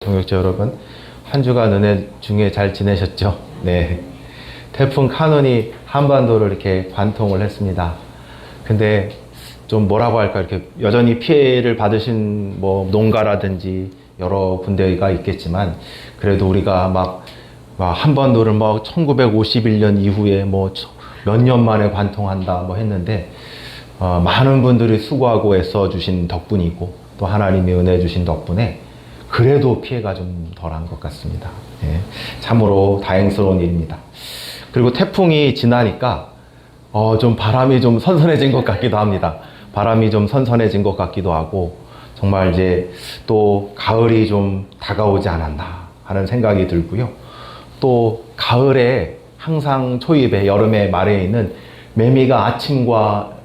동역자 여러분, 한 주간 은혜 중에 잘 지내셨죠? 네. 태풍 카눈이 한반도를 이렇게 관통을 했습니다. 근데 좀 뭐라고 할까, 이렇게 여전히 피해를 받으신 뭐 농가라든지 여러 군데가 있겠지만, 그래도 우리가 막 한반도를 뭐 1951년 이후에 뭐 몇 년 만에 관통한다 뭐 했는데, 많은 분들이 수고하고 애써주신 덕분이고, 또 하나님의 은혜 주신 덕분에 그래도 피해가 좀 덜한 것 같습니다. 예, 참으로 다행스러운 일입니다. 그리고 태풍이 지나니까 좀 바람이 좀 선선해진 것 같기도 합니다. 바람이 좀 선선해진 것 같기도 하고, 정말 이제 또 가을이 좀 다가오지 않았나 하는 생각이 들고요. 또 가을에 항상 초입에 여름의 말에 있는 매미가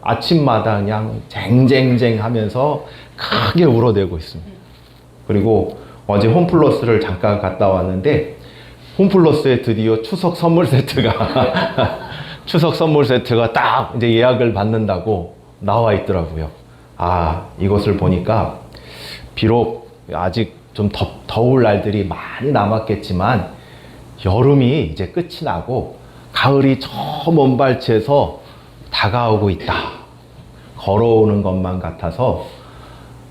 아침마다 그냥 쟁쟁쟁 하면서 크게 울어대고 있습니다. 그리고 어제 홈플러스를 잠깐 갔다 왔는데, 홈플러스에 드디어 추석 선물 세트가 추석 선물 세트가 딱 이제 예약을 받는다고 나와 있더라고요. 이것을 보니까 비록 아직 좀 더울 날들이 많이 남았겠지만, 여름이 이제 끝이 나고 가을이 저 먼 발치에서 다가오고 있다, 걸어오는 것만 같아서,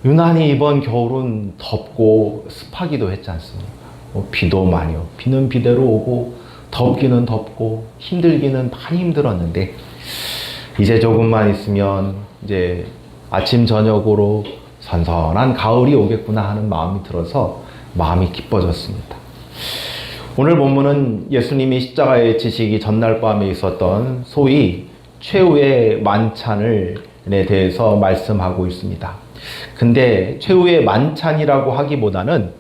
유난히 이번 겨울은 덥고 습하기도 했지 않습니까? 비도 많이 오고, 비는 비대로 오고, 덥기는 덥고, 힘들기는 많이 힘들었는데, 이제 조금만 있으면 이제 아침 저녁으로 선선한 가을이 오겠구나 하는 마음이 들어서 마음이 기뻐졌습니다. 오늘 본문은 예수님이 십자가에 지시기 전날 밤에 있었던 소위 최후의 만찬에 대해서 말씀하고 있습니다. 근데 최후의 만찬이라고 하기보다는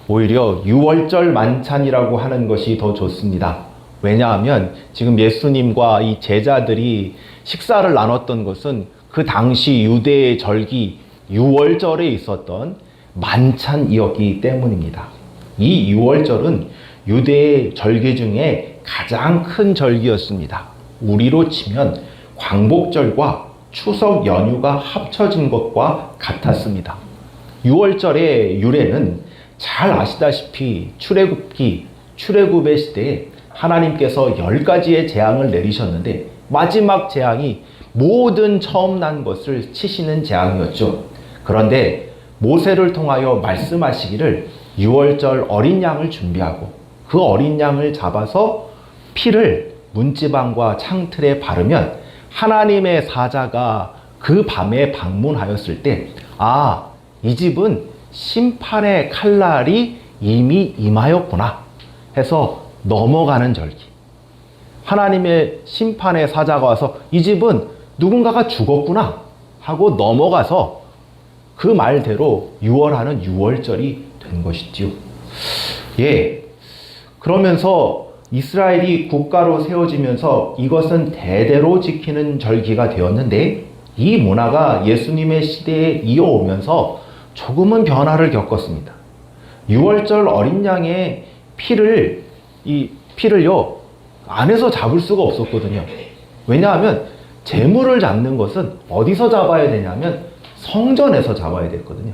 오히려 유월절 만찬이라고 하는 것이 더 좋습니다. 왜냐하면 지금 예수님과 이 제자들이 식사를 나눴던 것은 그 당시 유대의 절기 유월절에 있었던 만찬이었기 때문입니다. 이 유월절은 유대의 절기 중에 가장 큰 절기였습니다. 우리로 치면 광복절과 추석 연휴가 합쳐진 것과 같았습니다. 유월절의 유래는 잘 아시다시피 출애굽의 시대에 하나님께서 10가지의 재앙을 내리셨는데, 마지막 재앙이 모든 처음 난 것을 치시는 재앙이었죠. 그런데 모세를 통하여 말씀하시기를 유월절 어린 양을 준비하고, 그 어린 양을 잡아서 피를 문지방과 창틀에 바르면 하나님의 사자가 그 밤에 방문하였을 때, 이 집은 심판의 칼날이 이미 임하였구나 해서 넘어가는 절기. 하나님의 심판의 사자가 와서 이 집은 누군가가 죽었구나 하고 넘어가서 그 말대로 유월하는 유월절이 된 것이지요. 그러면서 이스라엘이 국가로 세워지면서 이것은 대대로 지키는 절기가 되었는데, 이 문화가 예수님의 시대에 이어오면서 조금은 변화를 겪었습니다. 유월절 어린 양의 피를요, 안에서 잡을 수가 없었거든요. 왜냐하면 제물을 잡는 것은 어디서 잡아야 되냐면 성전에서 잡아야 됐거든요.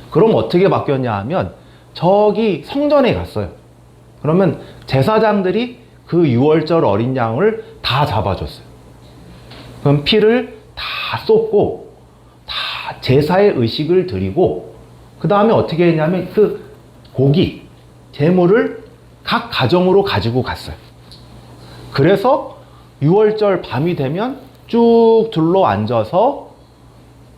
그럼 어떻게 바뀌었냐 하면 저기 성전에 갔어요. 그러면 제사장들이 그 유월절 어린 양을 다 잡아줬어요. 그럼 피를 다 쏟고 다 제사의 의식을 드리고, 그 다음에 어떻게 했냐면 그 고기, 제물을 각 가정으로 가지고 갔어요. 그래서 유월절 밤이 되면 쭉 둘러 앉아서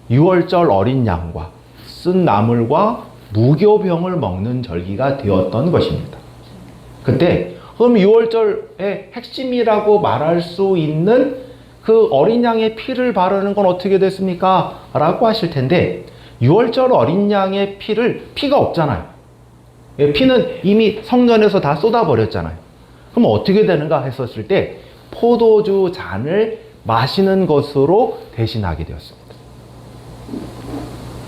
유월절 어린 양과 쓴 나물과 무교병을 먹는 절기가 되었던 것입니다. 그때 그럼 유월절의 핵심이라고 말할 수 있는 그 어린 양의 피를 바르는 건 어떻게 됐습니까? 라고 하실 텐데, 유월절 어린 양의 피가 없잖아요. 피는 이미 성전에서 다 쏟아버렸잖아요. 그럼 어떻게 되는가 했었을 때, 포도주 잔을 마시는 것으로 대신하게 되었습니다.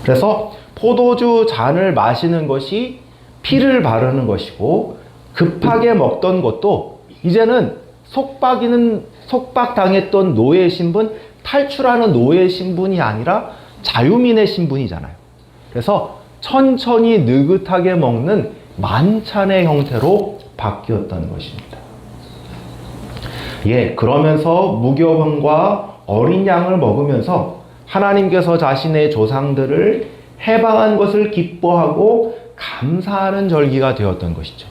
그래서 포도주 잔을 마시는 것이 피를 바르는 것이고, 급하게 먹던 것도 이제는 속박당했던 노예 신분, 탈출하는 노예 신분이 아니라 자유민의 신분이잖아요. 그래서 천천히 느긋하게 먹는 만찬의 형태로 바뀌었던 것입니다. 예, 그러면서 무교병과 어린 양을 먹으면서 하나님께서 자신의 조상들을 해방한 것을 기뻐하고 감사하는 절기가 되었던 것이죠.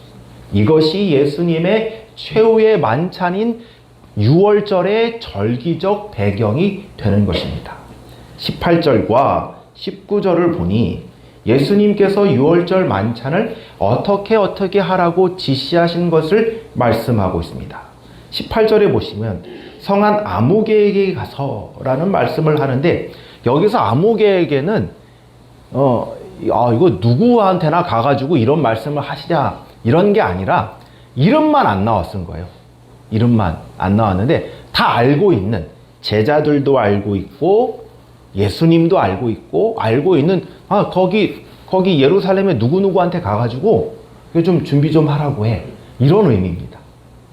이것이 예수님의 최후의 만찬인 유월절의 절기적 배경이 되는 것입니다. 18절과 19절을 보니 예수님께서 유월절 만찬을 어떻게 하라고 지시하신 것을 말씀하고 있습니다. 18절에 보시면 성한 아무개에게 가서라는 말씀을 하는데, 여기서 아무개에게는 이거 누구한테나 가가지고 이런 말씀을 하시냐 이런 게 아니라 이름만 안 나왔은 거예요. 이름만 안 나왔는데 다 알고 있는, 제자들도 알고 있고 예수님도 알고 있고 알고 있는, 거기 예루살렘에 누구누구한테 가가지고 좀 준비 좀 하라고 해, 이런 의미입니다.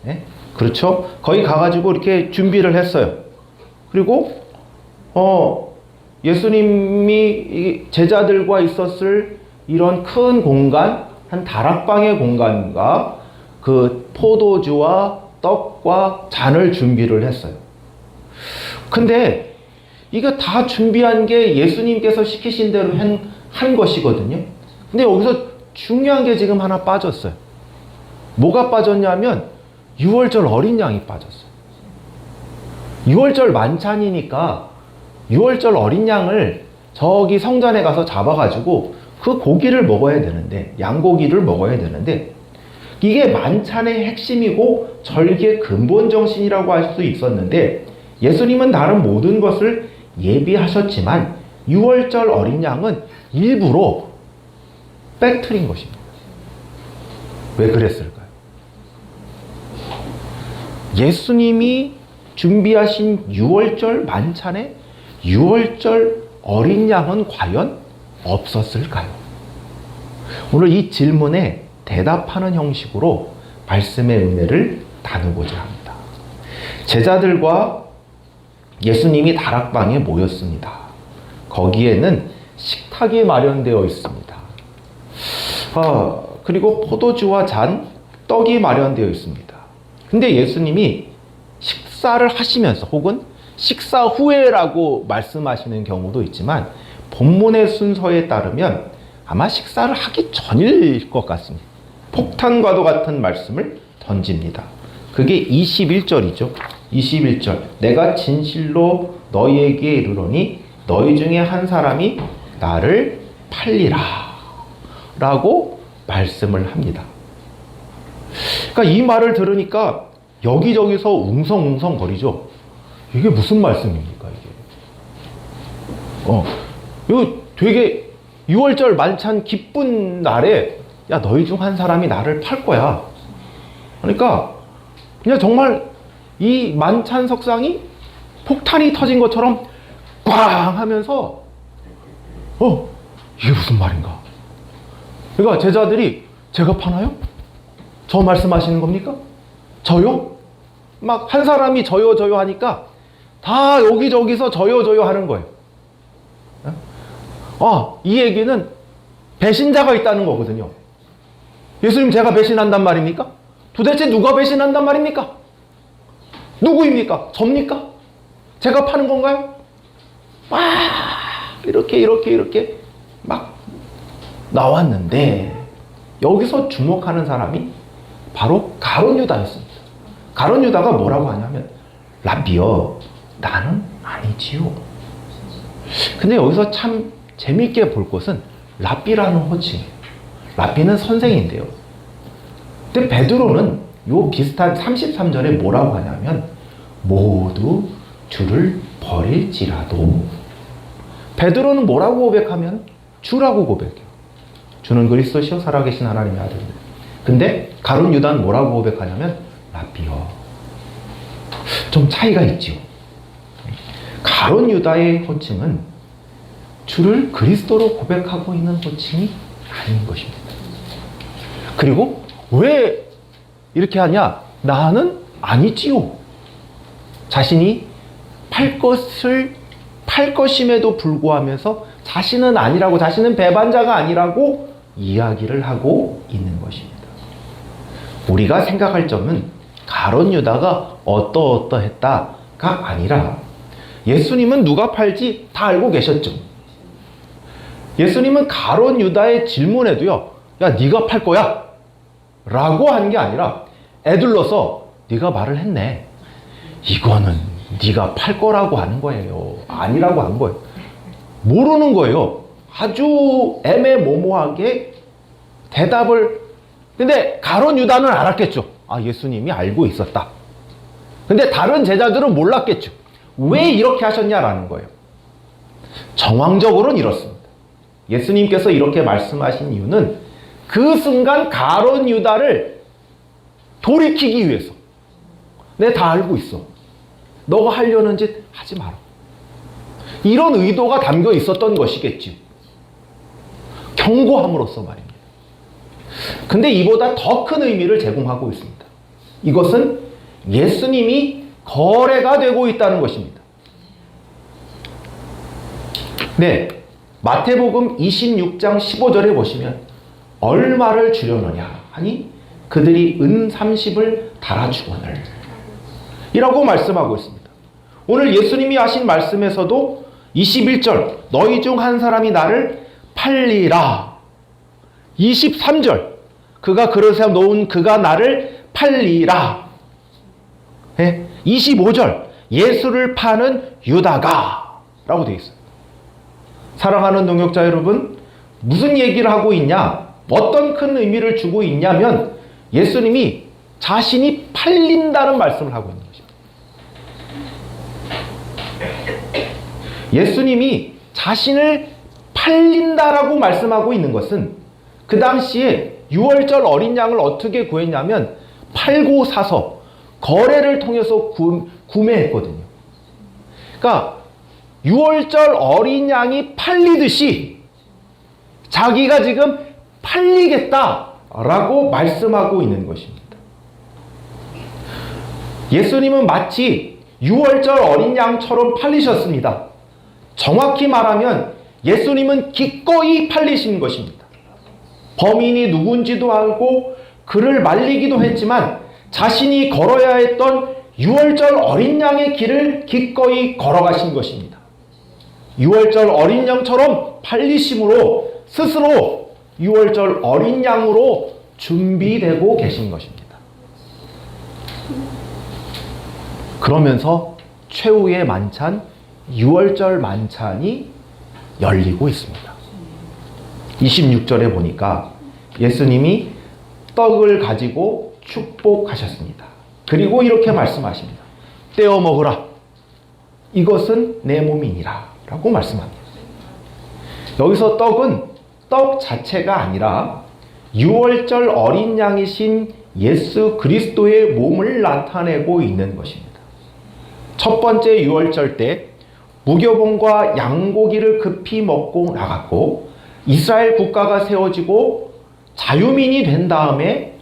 네? 그렇죠? 거기 가가지고 이렇게 준비를 했어요. 그리고 예수님이 제자들과 있었을 이런 큰 공간, 한 다락방의 공간과 그 포도주와 떡과 잔을 준비를 했어요. 근데 이거 다 준비한 게 예수님께서 시키신 대로 한 것이거든요. 근데 여기서 중요한 게 지금 하나 빠졌어요. 뭐가 빠졌냐면 유월절 어린 양이 빠졌어요. 유월절 만찬이니까 유월절 어린 양을 저기 성전에 가서 잡아가지고 그 고기를 먹어야 되는데, 양고기를 먹어야 되는데, 이게 만찬의 핵심이고 절기의 근본 정신이라고 할 수 있었는데, 예수님은 다른 모든 것을 예비하셨지만 유월절 어린 양은 일부러 빼뜨린 것입니다. 왜 그랬을까요? 예수님이 준비하신 유월절 만찬에 유월절 어린 양은 과연 없었을까요? 오늘 이 질문에 대답하는 형식으로 말씀의 은혜를 나누고자 합니다. 제자들과 예수님이 다락방에 모였습니다. 거기에는 식탁이 마련되어 있습니다. 그리고 포도주와 잔, 떡이 마련되어 있습니다. 근데 예수님이 식사를 하시면서 혹은 식사 후에라고 말씀하시는 경우도 있지만, 본문의 순서에 따르면 아마 식사를 하기 전일 것 같습니다. 폭탄과도 같은 말씀을 던집니다. 그게 21절이죠. 21절. 내가 진실로 너희에게 이르노니 너희 중에 한 사람이 나를 팔리라 라고 말씀을 합니다. 그러니까 이 말을 들으니까 여기저기서 웅성웅성 거리죠. 이게 무슨 말씀입니까, 이게? 이거 되게 6월절 만찬 기쁜 날에, 야, 너희 중 한 사람이 나를 팔 거야. 그러니까 그냥 정말 이 만찬 석상이 폭탄이 터진 것처럼 꽝 하면서 이게 무슨 말인가? 그러니까 제자들이, 제가 파나요? 저 말씀하시는 겁니까? 저요? 막 한 사람이 저요 하니까 다 여기저기서 저요 하는 거예요. 이 얘기는 배신자가 있다는 거거든요. 예수님, 제가 배신한단 말입니까? 도대체 누가 배신한단 말입니까? 누구입니까? 접니까? 제가 파는 건가요? 이렇게 막 나왔는데, 여기서 주목하는 사람이 바로 가룟 유다였습니다. 가룟 유다가 뭐라고 하냐면, 라비여, 나는 아니지요. 근데 여기서 참 재밌게 볼 것은 랍비라는 호칭이에요. 랍비는 선생인데요. 근데 베드로는 요 비슷한 33절에 뭐라고 하냐면, 모두 주를 버릴지라도. 베드로는 뭐라고 고백하면 주라고 고백해요. 주는 그리스도시요 살아계신 하나님의 아들입니다. 근데 가룟 유다는 뭐라고 고백하냐면 랍비여. 좀 차이가 있죠. 가룟 유다의 호칭은 주를 그리스도로 고백하고 있는 호칭이 아닌 것입니다. 그리고 왜 이렇게 하냐? 나는 아니지요. 자신이 팔 것임에도 불구하면서 자신은 아니라고, 자신은 배반자가 아니라고 이야기를 하고 있는 것입니다. 우리가 생각할 점은 가룟 유다가 어떠어떠했다가 아니라 예수님은 누가 팔지 다 알고 계셨죠. 예수님은 가룟 유다의 질문에도요, 야, 네가 팔 거야? 라고 한 게 아니라 애들러서 네가 말을 했네. 이거는 네가 팔 거라고 하는 거예요. 아니라고 한 거예요. 모르는 거예요. 아주 애매모호하게 대답을. 근데 가룟 유다는 알았겠죠. 아, 예수님이 알고 있었다. 근데 다른 제자들은 몰랐겠죠. 왜 이렇게 하셨냐라는 거예요. 정황적으로는 이렇습니다. 예수님께서 이렇게 말씀하신 이유는 그 순간 가룟 유다를 돌이키기 위해서. 내가 다 알고 있어. 너가 하려는 짓 하지 마라. 이런 의도가 담겨 있었던 것이겠지요. 경고함으로써 말입니다. 근데 이보다 더 큰 의미를 제공하고 있습니다. 이것은 예수님이 거래가 되고 있다는 것입니다. 네, 마태복음 26장 15절에 보시면 얼마를 주려느냐 하니 그들이 은 30을 달아주거늘 이라고 말씀하고 있습니다. 오늘 예수님이 하신 말씀에서도 21절 너희 중 한 사람이 나를 팔리라. 23절 그가 그릇에 놓은 그가 나를 팔리라. 25절 예수를 파는 유다가 라고 되어 있어요. 사랑하는 동역자 여러분, 무슨 얘기를 하고 있냐? 어떤 큰 의미를 주고 있냐면 예수님이 자신이 팔린다는 말씀을 하고 있는 것입니다. 예수님이 자신을 팔린다라고 말씀하고 있는 것은 그 당시에 유월절 어린 양을 어떻게 구했냐면 팔고 사서 거래를 통해서 구매했거든요. 그러니까 유월절 어린 양이 팔리듯이 자기가 지금 팔리겠다라고 말씀하고 있는 것입니다. 예수님은 마치 유월절 어린 양처럼 팔리셨습니다. 정확히 말하면 예수님은 기꺼이 팔리신 것입니다. 범인이 누군지도 알고 그를 말리기도 했지만 자신이 걸어야 했던 유월절 어린 양의 길을 기꺼이 걸어가신 것입니다. 유월절 어린 양처럼 팔리심으로 스스로 유월절 어린 양으로 준비되고 계신 것입니다. 그러면서 최후의 만찬, 유월절 만찬이 열리고 있습니다. 26절에 보니까 예수님이 떡을 가지고 축복하셨습니다. 그리고 이렇게 말씀하십니다. 떼어 먹으라. 이것은 내 몸이니라. 라고 말씀합니다. 여기서 떡은 떡 자체가 아니라 유월절 어린 양이신 예수 그리스도의 몸을 나타내고 있는 것입니다. 첫 번째 유월절 때 무교봉과 양고기를 급히 먹고 나갔고 이스라엘 국가가 세워지고 자유민이 된 다음에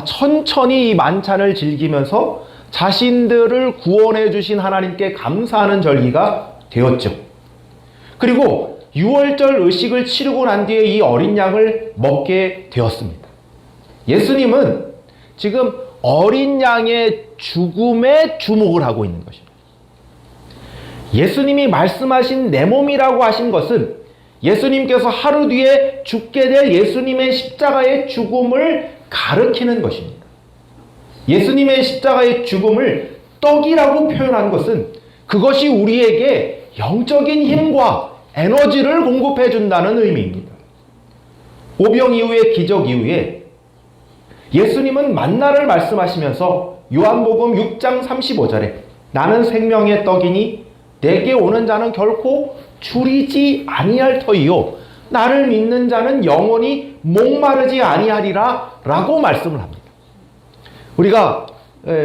천천히 이 만찬을 즐기면서 자신들을 구원해 주신 하나님께 감사하는 절기가 되었죠. 그리고 유월절 의식을 치르고 난 뒤에 이 어린 양을 먹게 되었습니다. 예수님은 지금 어린 양의 죽음에 주목을 하고 있는 것입니다. 예수님이 말씀하신 내 몸이라고 하신 것은 예수님께서 하루 뒤에 죽게 될 예수님의 십자가의 죽음을 가리키는 것입니다. 예수님의 십자가의 죽음을 떡이라고 표현한 것은 그것이 우리에게 영적인 힘과 에너지를 공급해 준다는 의미입니다. 오병 이후의 기적 이후에 예수님은 만나를 말씀하시면서 요한복음 6장 35절에 나는 생명의 떡이니 내게 오는 자는 결코 줄이지 아니할 터이요 나를 믿는 자는 영원히 목마르지 아니하리라 라고 말씀을 합니다. 우리가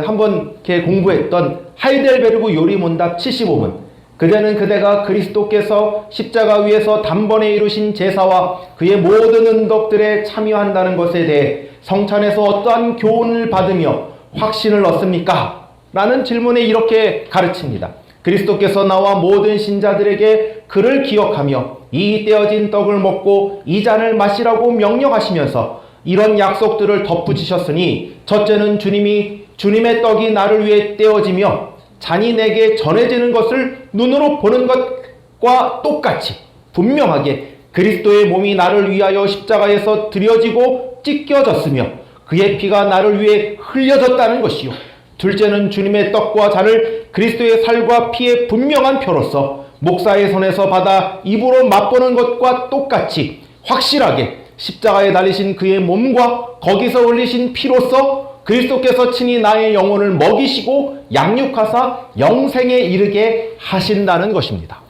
한번 이렇게 공부했던 하이델베르그 요리문답 75문 그대는 그대가 그리스도께서 십자가 위에서 단번에 이루신 제사와 그의 모든 은덕들에 참여한다는 것에 대해 성찬에서 어떠한 교훈을 받으며 확신을 얻습니까? 라는 질문에 이렇게 가르칩니다. 그리스도께서 나와 모든 신자들에게 그를 기억하며 이 떼어진 떡을 먹고 이 잔을 마시라고 명령하시면서 이런 약속들을 덧붙이셨으니 첫째는 주님의 떡이 나를 위해 떼어지며 잔이 내게 전해지는 것을 눈으로 보는 것과 똑같이 분명하게 그리스도의 몸이 나를 위하여 십자가에서 드려지고 찢겨졌으며 그의 피가 나를 위해 흘려졌다는 것이요. 둘째는 주님의 떡과 잔을 그리스도의 살과 피의 분명한 표로서 목사의 손에서 받아 입으로 맛보는 것과 똑같이 확실하게 십자가에 달리신 그의 몸과 거기서 흘리신 피로서 그리스도께서 친히 나의 영혼을 먹이시고 양육하사 영생에 이르게 하신다는 것입니다.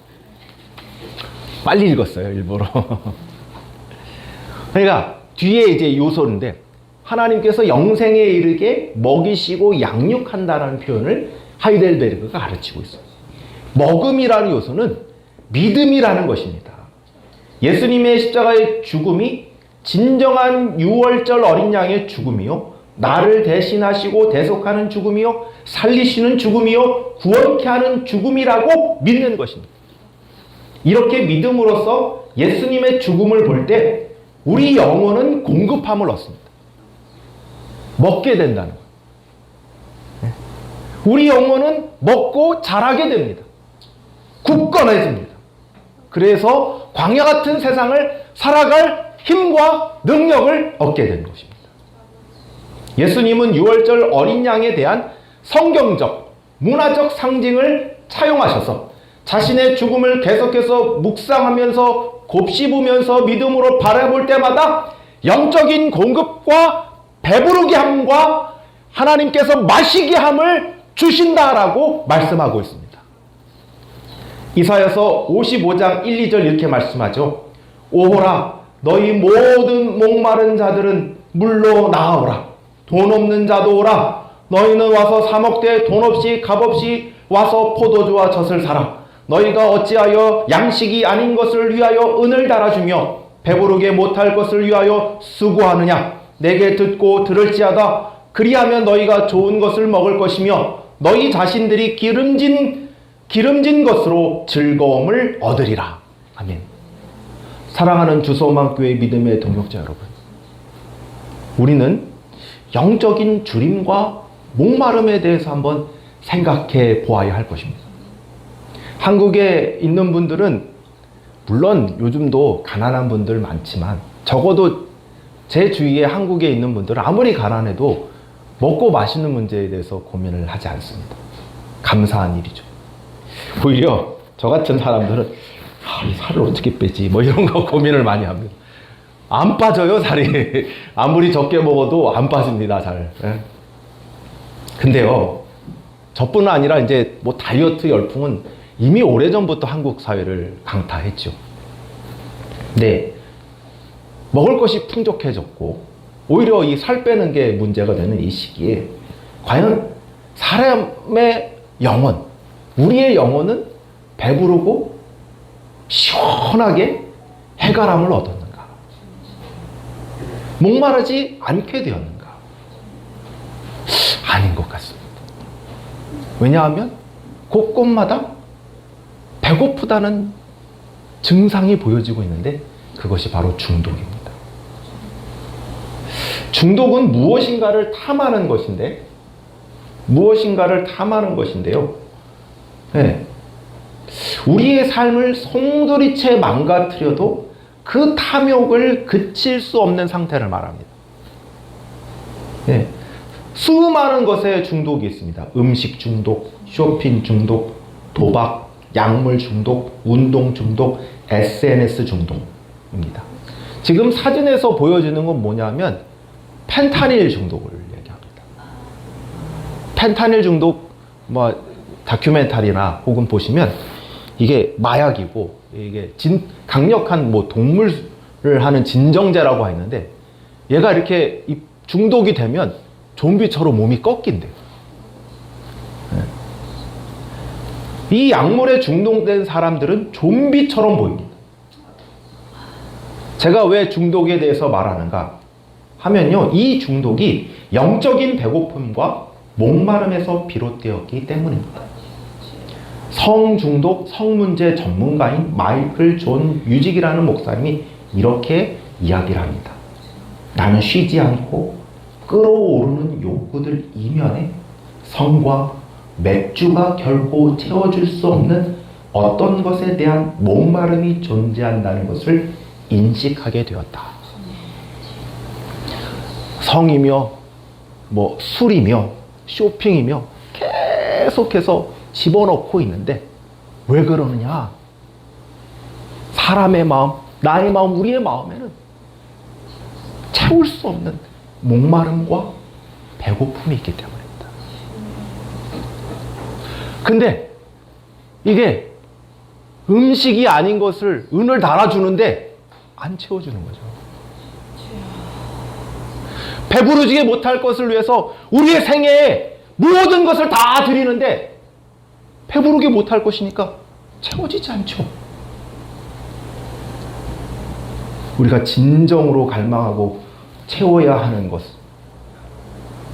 빨리 읽었어요, 일부러. 그러니까 뒤에 이제 요소인데 하나님께서 영생에 이르게 먹이시고 양육한다는 표현을 하이델베르그가 가르치고 있어요. 먹음이라는 요소는 믿음이라는 것입니다. 예수님의 십자가의 죽음이 진정한 유월절 어린 양의 죽음이요, 나를 대신하시고 대속하는 죽음이요, 살리시는 죽음이요, 구원케 하는 죽음이라고 믿는 것입니다. 이렇게 믿음으로써 예수님의 죽음을 볼 때 우리 영혼은 공급함을 얻습니다. 먹게 된다는 거예요. 우리 영혼은 먹고 자라게 됩니다. 굳건해집니다. 그래서 광야 같은 세상을 살아갈 힘과 능력을 얻게 되는 것입니다. 예수님은 유월절 어린 양에 대한 성경적, 문화적 상징을 차용하셔서 자신의 죽음을 계속해서 묵상하면서 곱씹으면서 믿음으로 바라볼 때마다 영적인 공급과 배부르게 함과 하나님께서 마시게 함을 주신다라고 말씀하고 있습니다. 이사야서 55장 1, 2절 이렇게 말씀하죠. 오호라 너희 모든 목마른 자들은 물로 나아오라. 돈 없는 자도 오라. 너희는 와서 사 먹되 돈 없이 값 없이 와서 포도주와 젖을 사라. 너희가 어찌하여 양식이 아닌 것을 위하여 은을 달아주며 배부르게 못할 것을 위하여 수고하느냐. 내게 듣고 들을지어다. 그리하면 너희가 좋은 것을 먹을 것이며 너희 자신들이 기름진 것으로 즐거움을 얻으리라. 아멘. 사랑하는 주소망교회 믿음의 동역자 여러분, 우리는 영적인 주림과 목마름에 대해서 한번 생각해 보아야 할 것입니다. 한국에 있는 분들은 물론 요즘도 가난한 분들 많지만 적어도 제 주위에 한국에 있는 분들은 아무리 가난해도 먹고 마시는 문제에 대해서 고민을 하지 않습니다. 감사한 일이죠. 오히려 저 같은 사람들은 이 살을 어떻게 빼지 뭐 이런 거 고민을 많이 합니다. 안 빠져요, 살이. 아무리 적게 먹어도 안 빠집니다, 잘. 예. 근데요, 저뿐 아니라 이제 뭐 다이어트 열풍은 이미 오래전부터 한국 사회를 강타했죠. 네. 먹을 것이 풍족해졌고, 오히려 이 살 빼는 게 문제가 되는 이 시기에, 과연 사람의 영혼, 우리의 영혼은 배부르고 시원하게 해가람을 얻었는가? 목마르지 않게 되었는가? 아닌 것 같습니다. 왜냐하면 곳곳마다 배고프다는 증상이 보여지고 있는데 그것이 바로 중독입니다. 중독은 무엇인가를 탐하는 것인데요. 네. 우리의 삶을 송두리째 망가뜨려도 그 탐욕을 그칠 수 없는 상태를 말합니다. 네. 수많은 것에 중독이 있습니다. 음식 중독, 쇼핑 중독, 도박, 약물 중독, 운동 중독, SNS 중독입니다. 지금 사진에서 보여지는 건 뭐냐면 펜타닐 중독을 얘기합니다. 펜타닐 중독 다큐멘터리나 혹은 보시면 이게 마약이고 이게 강력한 동물을 하는 진정제라고 하는데 얘가 이렇게 중독이 되면 좀비처럼 몸이 꺾인대요. 이 약물에 중독된 사람들은 좀비처럼 보입니다. 제가 왜 중독에 대해서 말하는가 하면요, 이 중독이 영적인 배고픔과 목마름에서 비롯되었기 때문입니다. 성중독, 성문제 전문가인 마이클 존 유직이라는 목사님이 이렇게 이야기를 합니다. 나는 쉬지 않고 끓어오르는 욕구들 이면에 성과 맥주가 결코 채워줄 수 없는 어떤 것에 대한 목마름이 존재한다는 것을 인식하게 되었다. 성이며 술이며 쇼핑이며 계속해서 집어넣고 있는데 왜 그러느냐? 사람의 마음, 나의 마음, 우리의 마음에는 채울 수 없는 목마름과 배고픔이 있기 때문입니다. 근데 이게 음식이 아닌 것을 은을 달아주는데 안 채워주는 거죠. 배부르지게 못할 것을 위해서 우리의 생애에 모든 것을 다 드리는데 배부르게 못할 것이니까 채워지지 않죠. 우리가 진정으로 갈망하고 채워야 하는 것,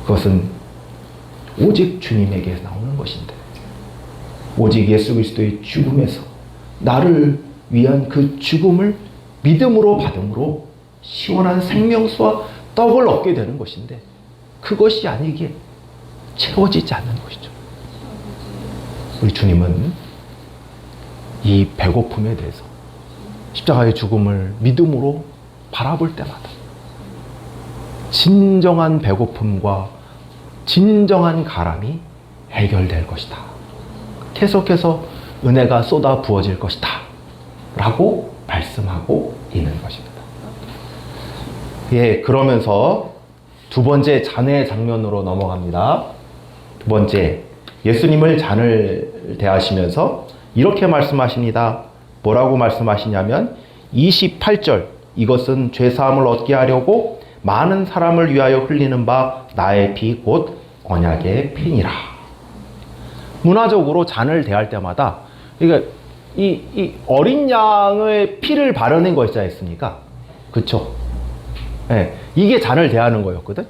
그것은 오직 주님에게 나오는 것인데, 오직 예수 그리스도의 죽음에서 나를 위한 그 죽음을 믿음으로 받음으로 시원한 생명수와 떡을 얻게 되는 것인데, 그것이 아니기에 채워지지 않는 것이죠. 우리 주님은 이 배고픔에 대해서 십자가의 죽음을 믿음으로 바라볼 때마다 진정한 배고픔과 진정한 가람이 해결될 것이다. 계속해서 은혜가 쏟아 부어질 것이다. 라고 말씀하고 있는 것입니다. 예, 그러면서 두 번째 잔의 장면으로 넘어갑니다. 두 번째, 예수님을 잔을 대하시면서 이렇게 말씀하십니다. 뭐라고 말씀하시냐면 28절, 이것은 죄사함을 얻게 하려고 많은 사람을 위하여 흘리는 바 나의 피 곧 언약의 피니라. 문화적으로 잔을 대할 때마다 그러니까 이 어린 양의 피를 바르는 것이지 않습니까? 그쵸? 네, 이게 잔을 대하는 거였거든.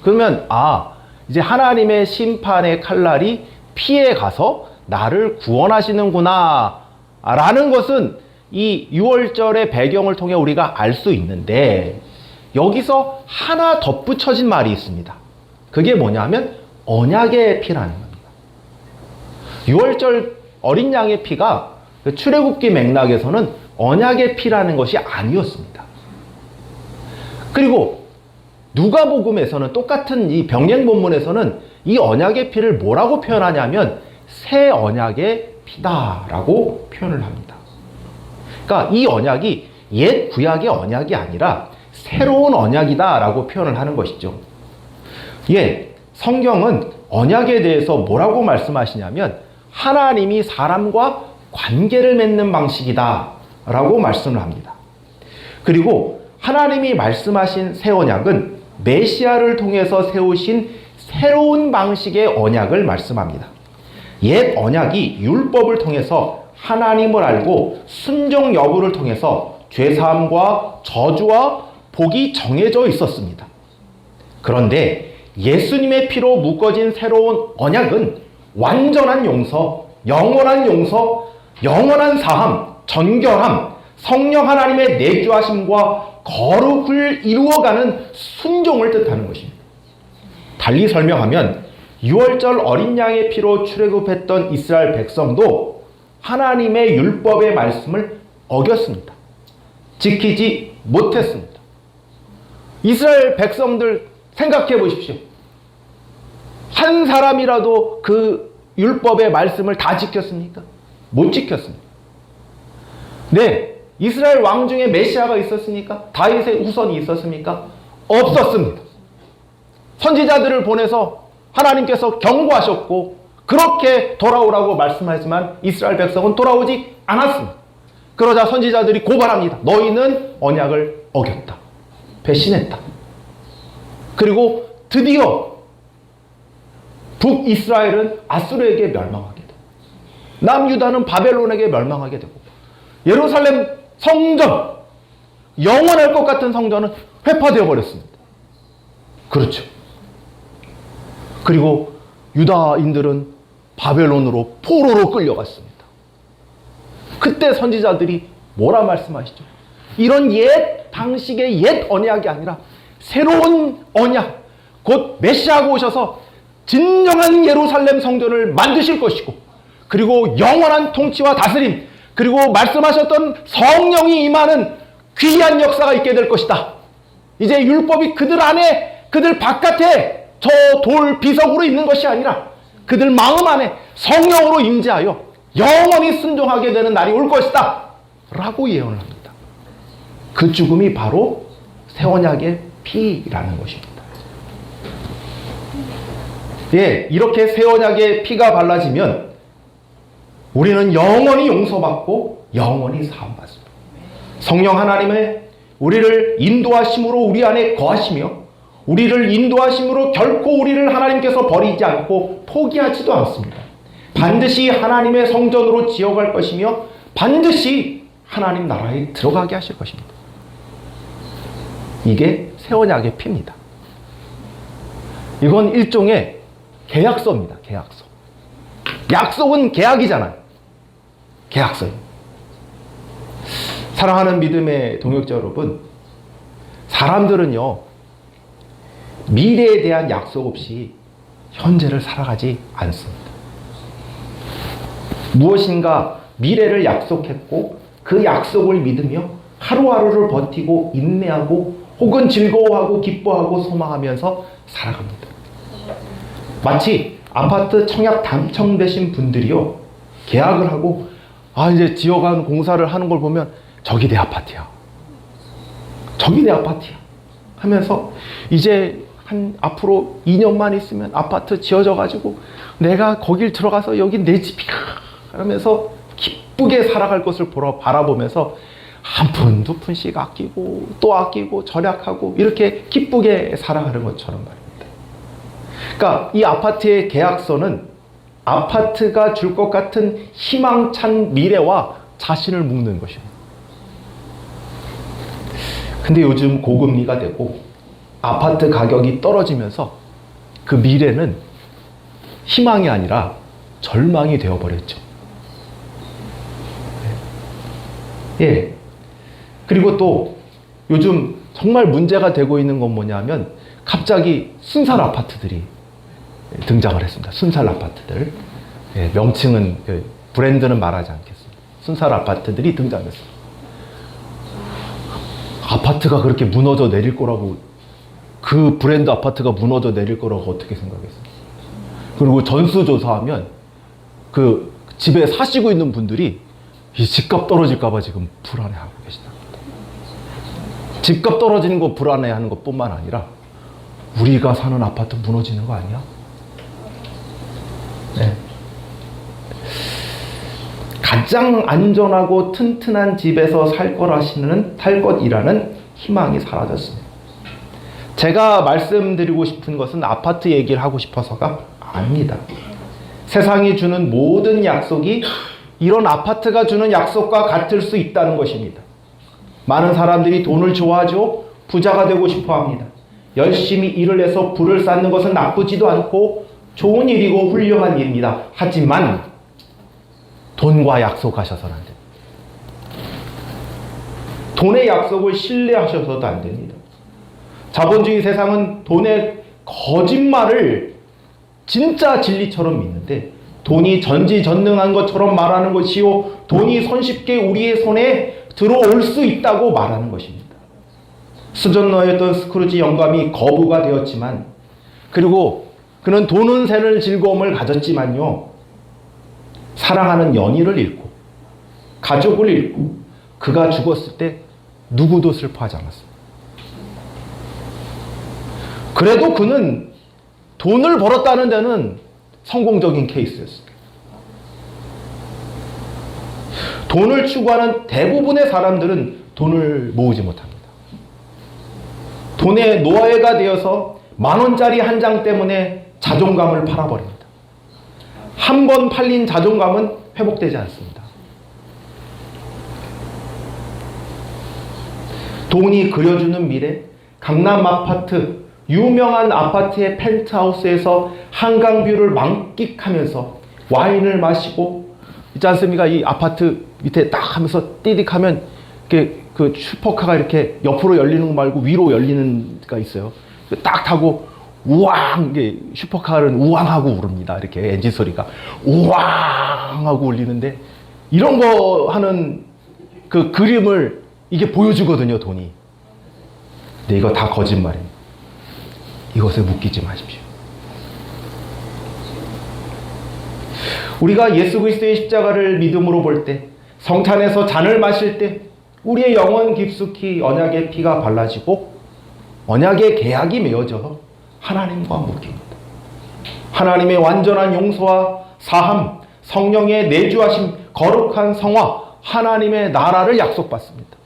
그러면 이제 하나님의 심판의 칼날이 피에 가서 나를 구원하시는구나 라는 것은 이 6월절의 배경을 통해 우리가 알 수 있는데, 여기서 하나 덧붙여진 말이 있습니다. 그게 뭐냐면 언약의 피라는 겁니다. 6월절 어린 양의 피가 출애굽기 맥락에서는 언약의 피라는 것이 아니었습니다. 그리고 누가복음에서는 똑같은 이 병행 본문에서는 이 언약의 피를 뭐라고 표현하냐면 새 언약의 피다라고 표현을 합니다. 그러니까 이 언약이 옛 구약의 언약이 아니라 새로운 언약이다라고 표현을 하는 것이죠. 성경은 언약에 대해서 뭐라고 말씀하시냐면 하나님이 사람과 관계를 맺는 방식이다라고 말씀을 합니다. 그리고 하나님이 말씀하신 새 언약은 메시아를 통해서 세우신 새로운 방식의 언약을 말씀합니다. 옛 언약이 율법을 통해서 하나님을 알고 순종 여부를 통해서 죄사함과 저주와 복이 정해져 있었습니다. 그런데 예수님의 피로 묶어진 새로운 언약은 완전한 용서, 영원한 사함, 전결함, 성령 하나님의 내주하심과 거룩을 이루어가는 순종을 뜻하는 것입니다. 달리 설명하면 6월절 어린 양의 피로 출애굽했던 이스라엘 백성도 하나님의 율법의 말씀을 어겼습니다. 지키지 못했습니다. 이스라엘 백성들 생각해 보십시오. 한 사람이라도 그 율법의 말씀을 다 지켰습니까? 못 지켰습니다. 네, 이스라엘 왕 중에 메시아가 있었습니까? 다윗의 후손이 있었습니까? 없었습니다. 선지자들을 보내서 하나님께서 경고하셨고 그렇게 돌아오라고 말씀하지만 이스라엘 백성은 돌아오지 않았습니다. 그러자 선지자들이 고발합니다. 너희는 언약을 어겼다. 배신했다. 그리고 드디어 북이스라엘은 아수르에게 멸망하게 되고 남유다는 바벨론에게 멸망하게 되고 예루살렘 성전, 영원할 것 같은 성전은 회파되어 버렸습니다. 그렇죠. 그리고 유다인들은 바벨론으로 포로로 끌려갔습니다. 그때 선지자들이 뭐라 말씀하시죠? 이런 옛 방식의 옛 언약이 아니라 새로운 언약, 곧 메시아가 오셔서 진정한 예루살렘 성전을 만드실 것이고, 그리고 영원한 통치와 다스림, 그리고 말씀하셨던 성령이 임하는 귀한 역사가 있게 될 것이다. 이제 율법이 그들 안에, 그들 바깥에 저 돌 비석으로 있는 것이 아니라 그들 마음 안에 성령으로 임재하여 영원히 순종하게 되는 날이 올 것이다 라고 예언을 합니다. 그 죽음이 바로 새 언약의 피라는 것입니다. 예, 이렇게 새 언약의 피가 발라지면 우리는 영원히 용서받고 영원히 사함받습니다. 성령 하나님의 우리를 인도하심으로 우리 안에 거하시며, 우리를 인도하심으로 결코 우리를 하나님께서 버리지 않고 포기하지도 않습니다. 반드시 하나님의 성전으로 지어갈 것이며 반드시 하나님 나라에 들어가게 하실 것입니다. 이게 새 언약의 피입니다. 이건 일종의 계약서입니다. 계약서. 약속은 계약이잖아요. 계약서입니다. 사랑하는 믿음의 동역자 여러분, 사람들은요, 미래에 대한 약속 없이 현재를 살아가지 않습니다. 무엇인가 미래를 약속했고 그 약속을 믿으며 하루하루를 버티고 인내하고 혹은 즐거워하고 기뻐하고 소망하면서 살아갑니다. 마치 아파트 청약 당첨되신 분들이요, 계약을 하고 이제 지어가는 공사를 하는 걸 보면 저기 내 아파트야, 저기 내 아파트야 하면서 이제 한 앞으로 2년만 있으면 아파트 지어져 가지고 내가 거길 들어가서 여기 내 집이야 하면서 기쁘게 살아갈 것을 바라보면서 한 푼, 두 푼씩 아끼고 또 아끼고 절약하고 이렇게 기쁘게 살아가는 것처럼 말입니다. 그러니까 이 아파트의 계약서는 아파트가 줄 것 같은 희망찬 미래와 자신을 묶는 것입니다. 근데 요즘 고금리가 되고 아파트 가격이 떨어지면서 그 미래는 희망이 아니라 절망이 되어버렸죠. 예. 그리고 또 요즘 정말 문제가 되고 있는 건 뭐냐면 갑자기 순살 아파트들이 등장을 했습니다. 순살 아파트들. 예, 명칭은, 브랜드는 말하지 않겠습니다. 순살 아파트들이 등장했습니다. 아파트가 그렇게 무너져 내릴 거라고, 그 브랜드 아파트가 무너져 내릴 거라고 어떻게 생각했어요? 그리고 전수조사하면 그 집에 사시고 있는 분들이 이 집값 떨어질까봐 지금 불안해하고 계시다. 집값 떨어지는 거 불안해하는 것뿐만 아니라 우리가 사는 아파트 무너지는 거 아니야? 네. 가장 안전하고 튼튼한 집에서 살 것이라는 희망이 사라졌습니다. 제가 말씀드리고 싶은 것은 아파트 얘기를 하고 싶어서가 아닙니다. 세상이 주는 모든 약속이 이런 아파트가 주는 약속과 같을 수 있다는 것입니다. 많은 사람들이 돈을 좋아하죠. 부자가 되고 싶어 합니다. 열심히 일을 해서 부를 쌓는 것은 나쁘지도 않고 좋은 일이고 훌륭한 일입니다. 하지만 돈과 약속하셔서는 안 됩니다. 돈의 약속을 신뢰하셔서도 안 됩니다. 자본주의 세상은 돈의 거짓말을 진짜 진리처럼 믿는데, 돈이 전지전능한 것처럼 말하는 것이요, 돈이 손쉽게 우리의 손에 들어올 수 있다고 말하는 것입니다. 수전너였던 스크루지 영감이 거부가 되었지만, 그리고 그는 돈은 새는 즐거움을 가졌지만요, 사랑하는 연인을 잃고 가족을 잃고 그가 죽었을 때 누구도 슬퍼하지 않았습니다. 그래도 그는 돈을 벌었다는 데는 성공적인 케이스였습니다. 돈을 추구하는 대부분의 사람들은 돈을 모으지 못합니다. 돈의 노예가 되어서 10,000원짜리 한 장 때문에 자존감을 팔아버립니다. 한 번 팔린 자존감은 회복되지 않습니다. 돈이 그려주는 미래, 강남 아파트, 유명한 아파트의 펜트하우스에서 한강뷰를 만끽하면서 와인을 마시고 있지 않습니까? 이 아파트 밑에 딱 하면서 띠딕 하면 그 슈퍼카가 이렇게 옆으로 열리는 거 말고 위로 열리는 가 있어요. 딱 타고 우왕, 이게 슈퍼카는 우왕하고 울립니다. 이렇게 엔진 소리가 우왕하고 울리는데 이런 거 하는 그 그림을 이게 보여주거든요, 돈이. 근데 이거 다 거짓말입니다. 이것에 묶이지 마십시오. 우리가 예수 그리스도의 십자가를 믿음으로 볼 때, 성찬에서 잔을 마실 때 우리의 영혼 깊숙이 언약의 피가 발라지고 언약의 계약이 맺어져 하나님과 묶입니다. 하나님의 완전한 용서와 사함, 성령의 내주하심, 거룩한 성화, 하나님의 나라를 약속받습니다.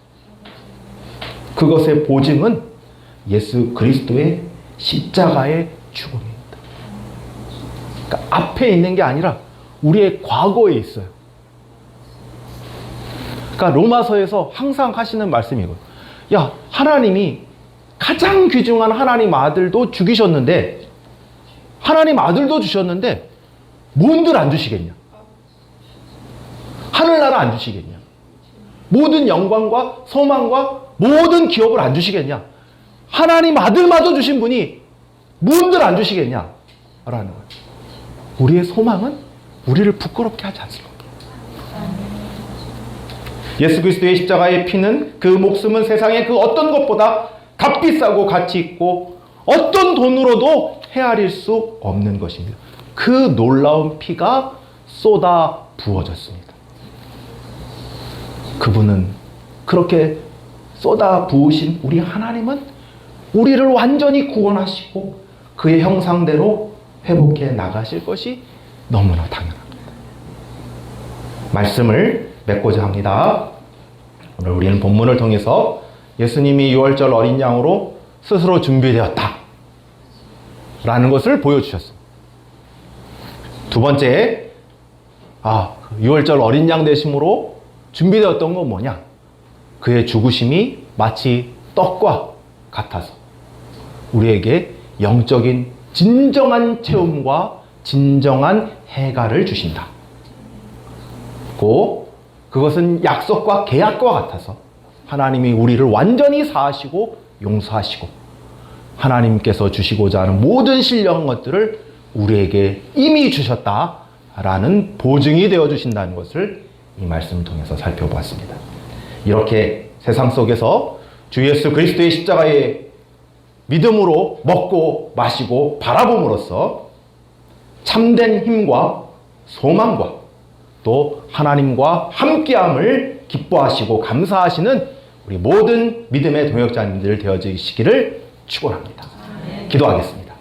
그것의 보증은 예수 그리스도의 십자가의 죽음입니다. 그러니까 앞에 있는 게 아니라 우리의 과거에 있어요. 그러니까 로마서에서 항상 하시는 말씀이거든요. 야, 하나님이 가장 귀중한 하나님 아들도 죽이셨는데, 하나님 아들도 주셨는데 뭔들 안 주시겠냐? 하늘나라 안 주시겠냐? 모든 영광과 소망과 모든 기업을 안 주시겠냐? 하나님 아들마저 주신 분이 뭔들 안 주시겠냐? 라는 거예요. 우리의 소망은 우리를 부끄럽게 하지 않습니다. 예수 그리스도의 십자가의 피는, 그 목숨은 세상의 그 어떤 것보다 값비싸고 가치 있고 어떤 돈으로도 헤아릴 수 없는 것입니다. 그 놀라운 피가 쏟아 부어졌습니다. 그분은, 그렇게 쏟아 부으신 우리 하나님은 우리를 완전히 구원하시고 그의 형상대로 회복해 나가실 것이 너무나 당연합니다. 말씀을 맺고자 합니다. 오늘 우리는 본문을 통해서 예수님이 유월절 어린 양으로 스스로 준비되었다 라는 것을 보여주셨습니다. 두 번째, 유월절 어린 양 되심으로 준비되었던 건 뭐냐? 그의 죽으심이 마치 떡과 같아서 우리에게 영적인 진정한 체험과 진정한 해가를 주신다. 그것은 약속과 계약과 같아서 하나님이 우리를 완전히 사하시고 용서하시고 하나님께서 주시고자 하는 모든 신령한 것들을 우리에게 이미 주셨다라는 보증이 되어주신다는 것을 이 말씀을 통해서 살펴보았습니다. 이렇게 세상 속에서 주 예수 그리스도의 십자가의 믿음으로 먹고 마시고 바라봄으로써 참된 힘과 소망과 또 하나님과 함께함을 기뻐하시고 감사하시는 우리 모든 믿음의 동역자님들 되어지시기를 축원합니다. 기도하겠습니다.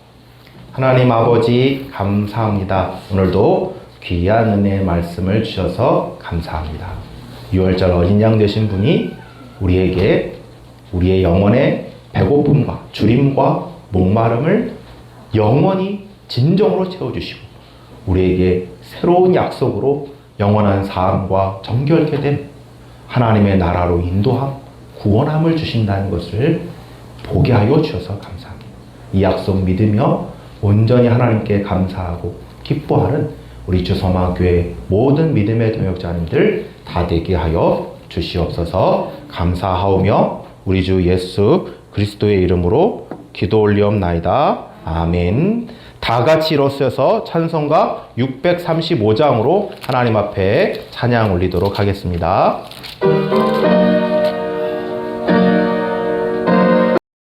하나님 아버지 감사합니다. 오늘도 귀한 은혜의 말씀을 주셔서 감사합니다. 유월절 어린 양 되신 분이 우리에게 우리의 영혼의 배고픔과 주림과 목마름을 영원히 진정으로 채워주시고 우리에게 새로운 약속으로 영원한 사함과 정결케 된 하나님의 나라로 인도함, 구원함을 주신다는 것을 보게 하여 주셔서 감사합니다. 이 약속 믿으며 온전히 하나님께 감사하고 기뻐하는 우리 주소망교회 모든 믿음의 동역자님들 다 되게 하여 주시옵소서. 감사하오며 우리 주 예수 그리스도의 이름으로 기도 올리옵나이다. 아멘. 다 같이 일어서서 찬송가 635장으로 하나님 앞에 찬양 올리도록 하겠습니다.